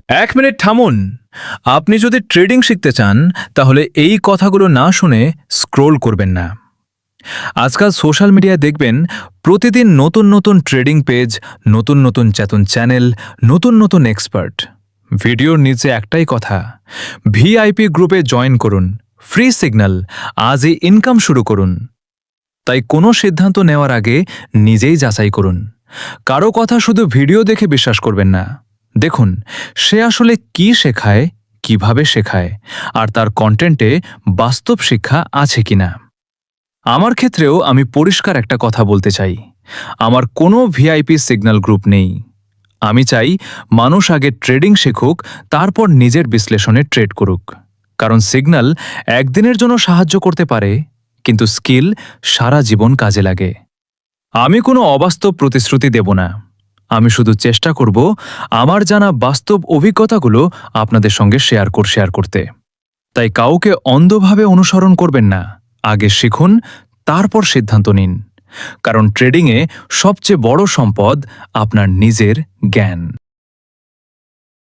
1 minute থামুন। আপনি যদি ট্রেডিং শিখতে চান তাহলে এই কথাগুলো না শুনে স্ক্রোল করবেন না। আজকাল সোশ্যাল মিডিয়ায় দেখবেন প্রতিদিন নতুন নতুন ট্রেডিং পেজ, নতুন নতুন চেতন চ্যানেল, নতুন নতুন এক্সপার্ট। ভিডিওর নিচে একটাই কথা, ভিআইপি গ্রুপে জয়েন করুন, ফ্রি সিগন্যাল, আজই ইনকাম শুরু করুন। তাই কোনো সিদ্ধান্ত নেওয়ার আগে নিজেই যাচাই করুন। কারো কথা শুধু ভিডিও দেখে বিশ্বাস করবেন না। দেখুন সে আসলে কি শেখায়, কিভাবে শেখায়, আর তার কন্টেন্টে বাস্তব শিক্ষা আছে কিনা। আমার ক্ষেত্রেও আমি পরিষ্কার একটা কথা বলতে চাই, আমার কোনো ভিআইপি সিগন্যাল গ্রুপ নেই। আমি চাই মানুষ আগে ট্রেডিং শিখুক, তারপর নিজের বিশ্লেষণে ট্রেড করুক। কারণ সিগন্যাল একদিনের জন্য সাহায্য করতে পারে, কিন্তু স্কিল সারা জীবন কাজে লাগে। আমি কোনো অবাস্তব প্রতিশ্রুতি দেব না। আমি শুধু চেষ্টা করব আমার জানা বাস্তব অভিজ্ঞতাগুলো আপনাদের সঙ্গে শেয়ার করতে। তাই কাউকে অন্ধভাবে অনুসরণ করবেন না। আগে শিখুন, তারপর সিদ্ধান্ত নিন। কারণ ট্রেডিংয়ে সবচেয়ে বড় সম্পদ আপনার নিজের জ্ঞান।